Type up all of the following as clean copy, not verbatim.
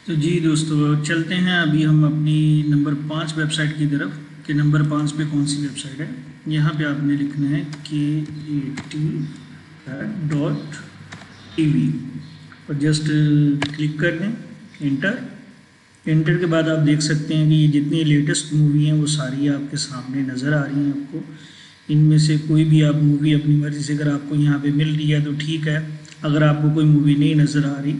तो जी दोस्तों, चलते हैं अभी हम अपनी नंबर 5 वेबसाइट की तरफ कि नंबर 5 पे कौन सी वेबसाइट है। यहाँ पे आपने लिखना है KAT.TV और जस्ट क्लिक कर दें इंटर। इंटर के बाद आप देख सकते हैं कि ये जितनी लेटेस्ट मूवी हैं वो सारी आपके सामने नज़र आ रही हैं आपको। इनमें से कोई भी आप मूवी अपनी मर्ज़ी से अगर आपको यहाँ पे मिल रही है तो ठीक है, अगर आपको कोई मूवी नहीं नज़र आ रही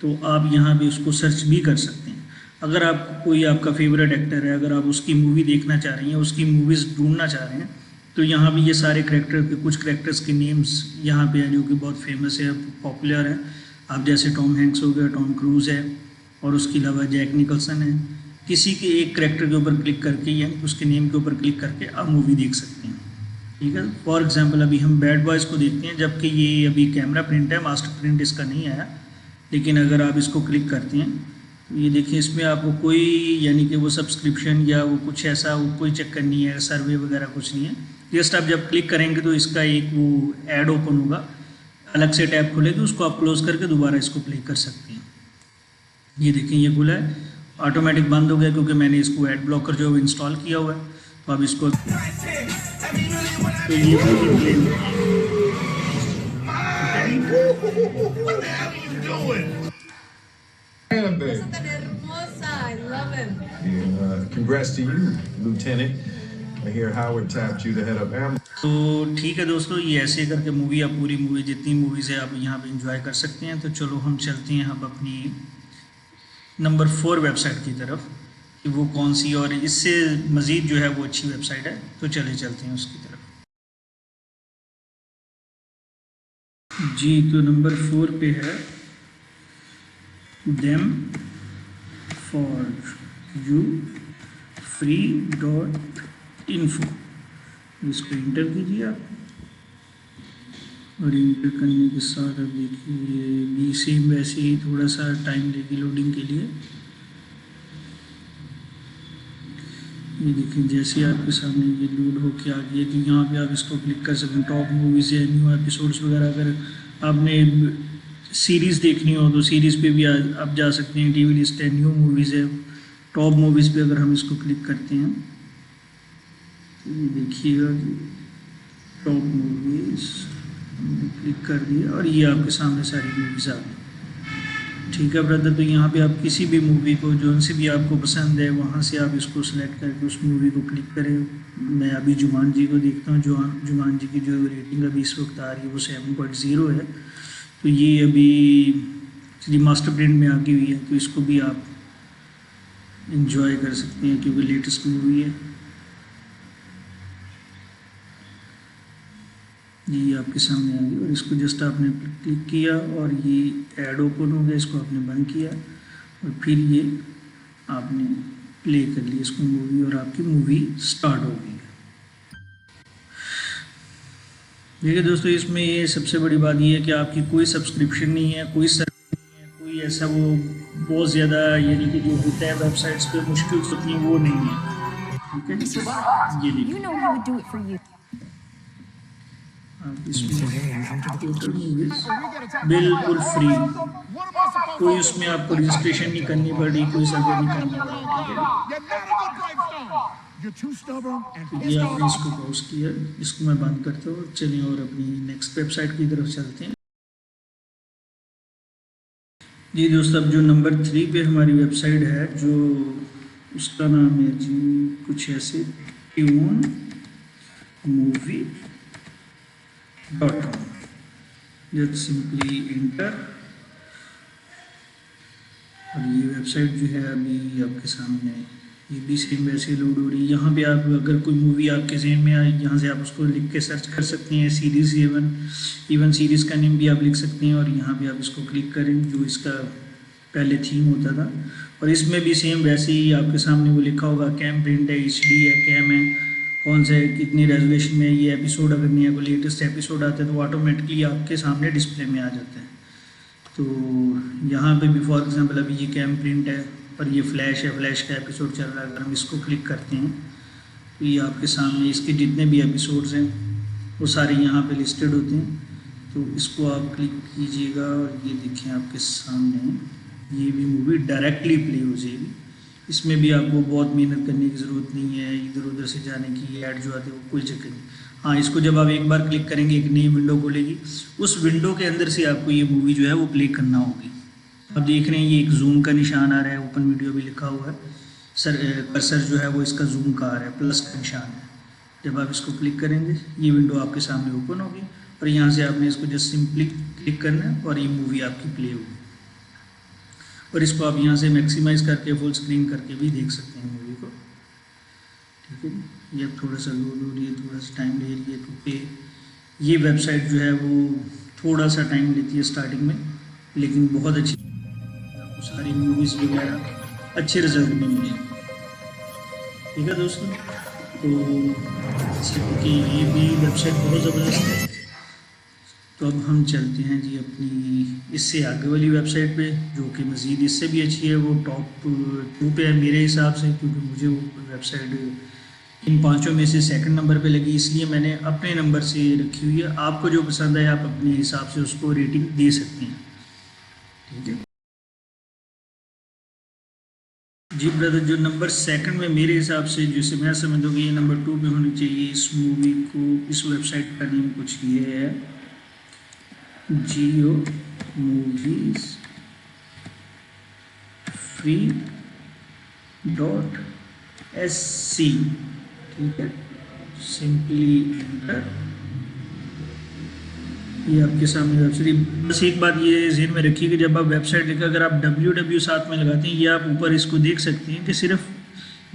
तो आप यहाँ पे उसको सर्च भी कर सकते हैं। अगर आपको कोई आपका फेवरेट एक्टर है, अगर आप उसकी मूवी देखना चाह रही हैं, उसकी मूवीज़ ढूंढना चाह रहे हैं, तो यहाँ भी ये सारे करेक्टर के कुछ करेक्टर्स के नेम्स यहाँ पे हैं जो कि बहुत फेमस है, पॉपुलर है। आप जैसे टॉम हैंक्स हो गया, टॉम क्रूज़ है, और उसके अलावा जैक निकल्सन है। किसी के एक करेक्टर के ऊपर क्लिक करके या उसके नेम के ऊपर क्लिक करके आप मूवी देख सकते हैं। ठीक है, फॉर एग्जांपल अभी हम बैड बॉयज़ को देखते हैं, जबकि ये अभी कैमरा प्रिंट है, मास्टर प्रिंट इसका नहीं आया। लेकिन अगर आप इसको क्लिक करते हैं तो ये देखिए, इसमें आपको कोई यानी कि वो सब्सक्रिप्शन या वो कुछ ऐसा वो कोई चक्कर नहीं है, सर्वे वगैरह कुछ नहीं है। जस्ट आप जब क्लिक करेंगे तो इसका एक वो ऐड ओपन होगा, अलग से टैब खुलेगी, उसको आप क्लोज करके दोबारा इसको प्ले कर सकते हैं। ये देखिए ये खुला है, ऑटोमेटिक बंद हो गया क्योंकि मैंने इसको एड ब्लॉकर जो इंस्टॉल किया हुआ है। तो अब इसको तो ये Congrats to you, Lieutenant. I hear Howard tapped you to head up Ammo. तो ठीक है दोस्तों, ये ऐसे करके मूवी आप पूरी मूवी जितनी मूवीज़ है आप यहाँ पे एंजॉय कर सकते हैं। तो चलो हम चलते हैं अब अपनी नंबर 4 वेबसाइट की तरफ कि वो कौन सी और इससे मज़ीद जो है वो अच्छी वेबसाइट है। तो चले चलते हैं उसकी तरफ। जी, तो नंबर 4 पे है them for you free.info। इसको इंटर कीजिए आप, और इंटर करने के साथ अब देखिए भी सेम वैसे ही थोड़ा सा टाइम लेगी लोडिंग के लिए। ये देखिए जैसे आपके सामने ये लोड होके आ गई है तो यहाँ पे आप इसको क्लिक कर सकते हैं। टॉप मूवीज़ है, न्यू एपिसोड्स वगैरह, अगर आपने सीरीज़ देखनी हो तो सीरीज़ पे भी आप जा सकते हैं। टीवी लिस्ट है, न्यू मूवीज़ है, टॉप मूवीज़ पे अगर हम इसको क्लिक करते हैं तो ये देखिएगा टॉप मूवीज़ हमने क्लिक कर दिया और ये आपके सामने सारी मूवीज़ आ गई। ठीक है ब्रदर, तो यहाँ पे आप किसी भी मूवी को जो उनसे भी आपको पसंद है वहाँ से आप इसको सेलेक्ट करके उस मूवी को क्लिक करें। मैं अभी जुमान जी को देखता हूँ, जो जुमान जी की जो रेटिंग अभी इस वक्त आ रही है वो 7.0 है। तो ये अभी मास्टर प्रिंट में आ गई हुई है, तो इसको भी आप इंजॉय कर सकते हैं क्योंकि लेटेस्ट मूवी है। ये आपके सामने आ गई और इसको जस्ट आपने क्लिक किया और ये ऐड ओपन हो गया, इसको आपने बंद किया और फिर ये आपने प्ले कर लिया इसको मूवी और आपकी मूवी स्टार्ट हो गई। देखिए दोस्तों, इसमें ये सबसे बड़ी बात ये है कि आपकी कोई सब्सक्रिप्शन नहीं है, कोई सर्विस नहीं है, कोई ऐसा वो बहुत ज़्यादा यानी कि जो होता है वेबसाइट्स पे मुश्किल होती है वो नहीं है। ठीक है, ये देखिए आप इसमें टोटल मूवीज बिल्कुल फ्री, कोई उसमें आपको रजिस्ट्रेशन नहीं करनी पड़ी, कोई सर्वे नहीं करना पड़ा। ठीक है, ये आपने इसको पॉज किया, इसको मैं बंद करता हूँ। चलिए और अपनी नेक्स्ट वेबसाइट की तरफ चलते हैं। जी दोस्तों, अब जो नंबर 3 पे हमारी वेबसाइट है जो उसका नाम है जी कुछ ऐसे tune movie .com। Just simply inter और ये वेबसाइट जो है अभी आपके सामने ये भी सेम वैसे लोड हो रही है। यहाँ पे आप अगर कोई मूवी आपके जहन में आए, यहाँ से आप उसको लिख के सर्च कर सकते हैं। सीरीज़ इवन सीरीज़ का नेम भी आप लिख सकते हैं और यहाँ पे आप इसको क्लिक करें जो इसका पहले थीम होता था। और इसमें भी सेम वैसे ही आपके सामने वो लिखा होगा कैम प्रिंट है, HD है, कैम है, कौन सा है, कितनी रेजोल्यूशन में ये एपिसोड, अगर नया कोई लेटेस्ट एपिसोड आता है तो ऑटोमेटिकली आपके सामने डिस्प्ले में आ जाता है। तो यहाँ पे भी फॉर एग्जांपल अभी ये कैम प्रिंट है और ये फ्लैश है, फ्लैश का एपिसोड चल रहा है। अगर हम इसको क्लिक करते हैं तो ये आपके सामने इसके जितने भी एपिसोड्स हैं वो सारे यहाँ पे लिस्टेड होते हैं। तो इसको आप क्लिक कीजिएगा और ये देखिए आपके सामने ये भी मूवी डायरेक्टली प्ले हो जाएगी। इसमें भी आपको बहुत मेहनत करने की ज़रूरत नहीं है, इधर उधर से जाने की, ऐड जो आते हैं वो कोई चक्कर नहीं। हाँ, इसको जब आप एक बार क्लिक करेंगे एक नई विंडो खोलेगी, उस विंडो के अंदर से आपको ये मूवी जो है वो प्ले करना होगी। आप देख रहे हैं ये एक जूम का निशान आ रहा है, ओपन वीडियो भी लिखा हुआ है, कर्सर जो है वो इसका जूम का आ रहा है, प्लस का निशान है। जब आप इसको क्लिक करेंगे ये विंडो आपके सामने ओपन होगी और यहाँ से आपने इसको जस्ट सिंपली क्लिक करना है और ये मूवी आपकी प्ले होगी। और इसको आप यहाँ से मैक्सिमाइज़ करके फुल स्क्रीन करके भी देख सकते हैं मूवी को। ठीक है जी, ये थोड़ा सा लोड हो रही है, थोड़ा सा टाइम ले रही है क्योंकि ये वेबसाइट जो है वो थोड़ा सा टाइम लेती है स्टार्टिंग में, लेकिन बहुत अच्छी, सारी मूवीज़ वगैरह अच्छे रिजल्ट में मिले। ठीक है दोस्तों, तो कि ये भी वेबसाइट बहुत ज़बरदस्त है। तो अब हम चलते हैं जी अपनी इससे आगे वाली वेबसाइट पे, जो कि मज़ीद इससे भी अच्छी है। वो टॉप 2 पे है मेरे हिसाब से, क्योंकि मुझे वो वेबसाइट इन 5 में से सेकंड नंबर पे लगी, इसलिए मैंने अपने नंबर से रखी हुई है। आपको जो पसंद है आप अपने हिसाब से उसको रेटिंग दे सकते हैं। ठीक है जी ब्रदर, जो नंबर सेकंड में मेरे हिसाब से, जैसे मैं समझ कि ये नंबर 2 पे होनी चाहिए, इस मूवी को, इस वेबसाइट का नेम कुछ ये है, जियो मूवीज फ्री .sc। ठीक है, सिंपली एंटर, ये आपके सामने वेबसाइट। बस एक बात ये ज़हन में रखिए कि जब आप वेबसाइट लिखा, अगर आप www साथ में लगाते हैं, ये आप ऊपर इसको देख सकते हैं कि सिर्फ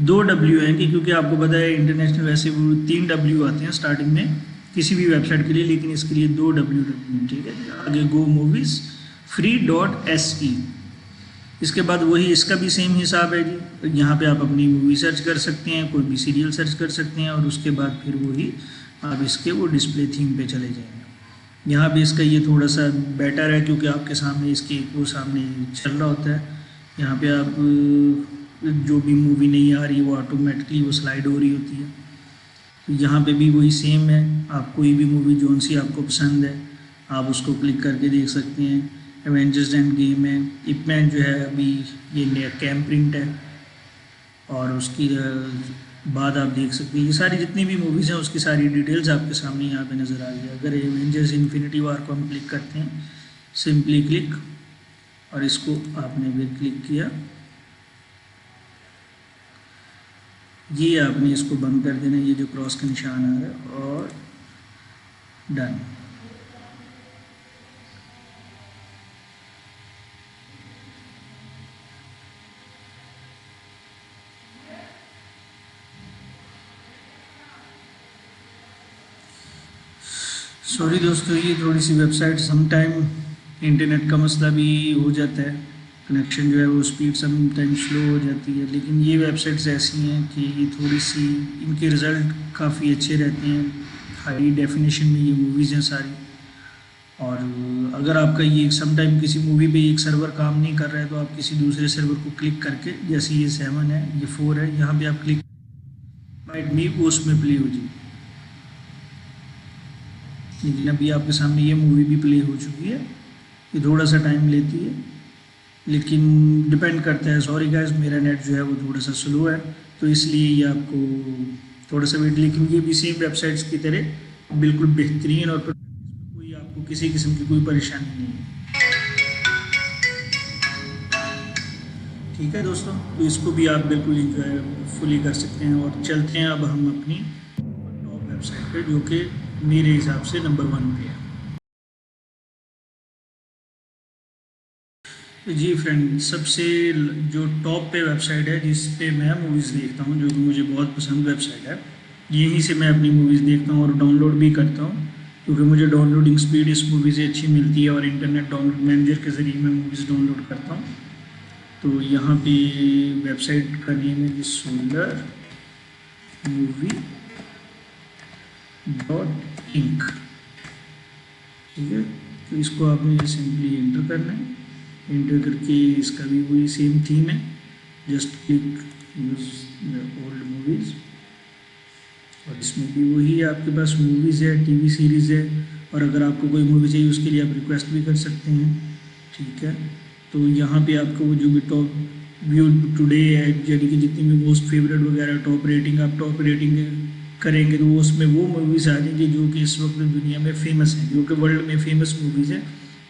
2 W हैं, कि क्योंकि आपको पता है इंटरनेशनल वैसे वो 3 W आते हैं स्टार्टिंग में किसी भी वेबसाइट के लिए, लेकिन इसके लिए 2 W। ठीक है, आगे गो मूवीज़ फ्री .se। इसके बाद वही इसका भी सेम हिसाब है जी, यहाँ पे आप अपनी मूवी सर्च कर सकते हैं, कोई भी सीरियल सर्च कर सकते हैं, और उसके बाद फिर वही आप इसके वो डिस्प्ले थीम पे चले जाएंगे। यहाँ पे इसका ये थोड़ा सा बेटर है, क्योंकि आपके सामने इसकी वो सामने चल रहा होता है। यहाँ पे आप जो भी मूवी नहीं आ रही वो ऑटोमेटिकली वो स्लाइड हो रही होती है। तो यहाँ पे भी वही सेम है, आप कोई भी मूवी जोन सी आपको पसंद है आप उसको क्लिक करके देख सकते हैं। एवेंजर्स एंड गेम है, इपमैन जो है अभी ये नया कैम प्रिंट है, और उसकी बाद आप देख सकते हैं ये सारी जितनी भी मूवीज़ हैं उसकी सारी डिटेल्स आपके सामने यहाँ पे नज़र आ रही है। अगर एवेंजर्स इन्फिनिटी वॉर को हम क्लिक करते हैं, सिंपली क्लिक, और इसको आपने फिर क्लिक किया, ये आपने इसको बंद कर देना, ये जो क्रॉस का निशान आ रहा है, और डन। सॉरी दोस्तों, ये थोड़ी सी वेबसाइट समटाइम इंटरनेट का मसला भी हो जाता है, कनेक्शन जो है वो स्पीड समटाइम स्लो हो जाती है, लेकिन ये वेबसाइट्स ऐसी हैं कि ये थोड़ी सी इनके रिज़ल्ट काफ़ी अच्छे रहते हैं, हाई डेफिनेशन में ये मूवीज़ हैं सारी। और अगर आपका ये समटाइम किसी मूवी पे एक सर्वर काम नहीं कर रहा है, तो आप किसी दूसरे सर्वर को क्लिक करके, जैसे ये 7 है, ये 4 है, यहाँ पे आप क्लिक माइट मी वो उसमें प्ले हो जाए। लेकिन अभी आपके सामने ये मूवी भी प्ले हो चुकी है। ये थोड़ा सा टाइम लेती है, लेकिन डिपेंड करता है। सॉरी गाइस, मेरा नेट जो है वो थोड़ा सा स्लो है, तो इसलिए ये आपको थोड़ा सा वेट, लेकिन ये भी सेम वेबसाइट्स की तरह बिल्कुल बेहतरीन, और कोई आपको किसी किस्म की कोई परेशानी नहीं है। ठीक है दोस्तों, तो इसको भी आप बिल्कुल इंजॉय फुली कर सकते हैं। और चलते हैं अब हम अपनी टॉप वेबसाइट पे, जो कि मेरे हिसाब से नंबर 1 पे है। जी फ्रेंड, सबसे जो टॉप पे वेबसाइट है जिस पे मैं मूवीज़ देखता हूँ, जो कि मुझे बहुत पसंद वेबसाइट है, यहीं से मैं अपनी मूवीज़ देखता हूँ और डाउनलोड भी करता हूँ, क्योंकि मुझे डाउनलोडिंग स्पीड इस मूवी से अच्छी मिलती है, और इंटरनेट डाउनलोड मैनेजर के ज़रिए मैं मूवीज़ डाउनलोड करता हूँ। तो यहाँ पे वेबसाइट का नेम है जी सोलर मूवी .inc। ठीक है, तो इसको आपने सिंपली एंटर करना है। एंटर करके इसका भी वही सेम थीम है, just click use old movies, और इसमें भी वही आपके पास मूवीज़ है, टीवी सीरीज़ है, और अगर आपको कोई मूवी चाहिए उसके लिए आप रिक्वेस्ट भी कर सकते हैं। ठीक है, तो यहाँ पे आपको वो जो भी टॉप व्यू टुडे है, यानी कि जितनी भी मोस्ट फेवरेट वगैरह टॉप रेटिंग, आप टॉप रेटिंग करेंगे तो उसमें वो मूवीज़ आ जाएंगी जो कि इस वक्त दुनिया में फेमस हैं, जो कि वर्ल्ड में फेमस मूवीज़ हैं,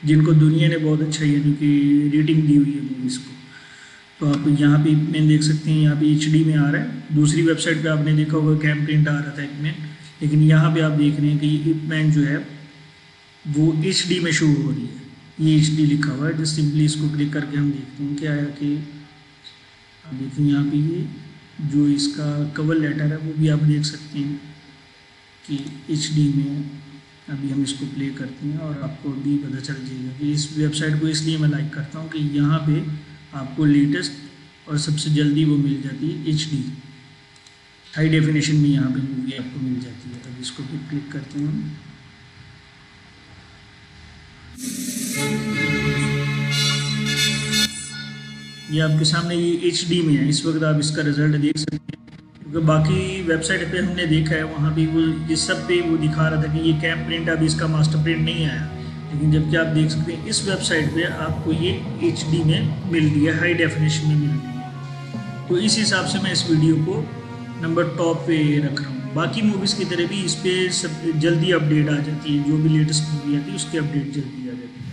जिनको दुनिया ने बहुत अच्छा यानी कि रेटिंग दी हुई है मूवीज़ को। तो आप यहाँ पे इपमैन देख सकते हैं, यहाँ पे HD में आ रहा है। दूसरी वेबसाइट पे आपने देखा होगा कैम प्रिंट आ रहा था इपमैन, लेकिन यहाँ पे आप देख रहे हैं कि इपमैन जो है वो HD में शो हो रही है, ये HD लिखा हुआ है। जस्ट सिंपली इसको क्लिक करके हम देखते हैं क्या है कि देखिए यहाँ पे ये जो इसका कवर लेटर है वो भी आप देख सकते हैं कि HD में। अभी हम इसको प्ले करते हैं और आपको भी पता चल जाएगा कि इस वेबसाइट को इसलिए मैं लाइक करता हूँ कि यहाँ पे आपको लेटेस्ट और सबसे जल्दी वो मिल जाती है HD हाई डेफिनेशन में यहाँ पे मूवी आपको मिल जाती है। अब इसको भी क्लिक करते हैं हम। ये आपके सामने ये HD में है, इस वक्त आप इसका रिजल्ट देख सकते हैं। क्योंकि बाकी वेबसाइट पे हमने देखा है वहाँ भी वो इस सब पे वो दिखा रहा था कि ये कैम प्रिंट, अभी इसका मास्टर प्रिंट नहीं आया, लेकिन जबकि आप देख सकते हैं इस वेबसाइट पे आपको ये HD में मिल रही है, हाई डेफिनेशन में मिल रही है। तो इस हिसाब से मैं इस वीडियो को नंबर टॉप पे रख रहा हूँ। बाकी मूवीज़ की तरह भी इस पर सब जल्दी अपडेट आ जाती है, जो भी लेटेस्ट मूवी आती है उसकी अपडेट जल्दी आ जाती है।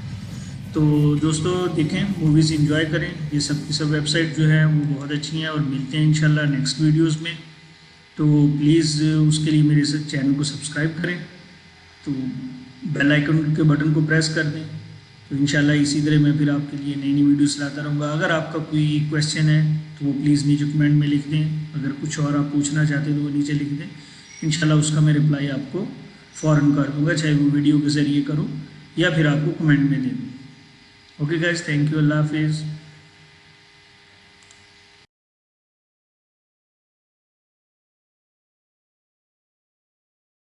तो दोस्तों देखें, मूवीज़ एंजॉय करें। ये सब की सब वेबसाइट जो है वो बहुत अच्छी हैं, और मिलते हैं इंशाल्लाह नेक्स्ट वीडियोस में। तो प्लीज़ उसके लिए मेरे से चैनल को सब्सक्राइब करें, तो बेल आइकन के बटन को प्रेस कर दें। तो इंशाल्लाह इसी तरह मैं फिर आपके लिए नई नई वीडियोस लाता रहूँगा। अगर आपका कोई क्वेश्चन है तो वो प्लीज़ नीचे कमेंट में लिख दें। अगर कुछ और आप पूछना चाहते हैं तो वो नीचे लिख दें, इंशाल्लाह उसका मैं रिप्लाई आपको फ़ौरन कर दूँगा, चाहे वो वीडियो के ज़रिए करूँ या फिर आपको कमेंट में दे दूँ। ओके गाइज, थैंक यू, अल्लाह हाफिज़।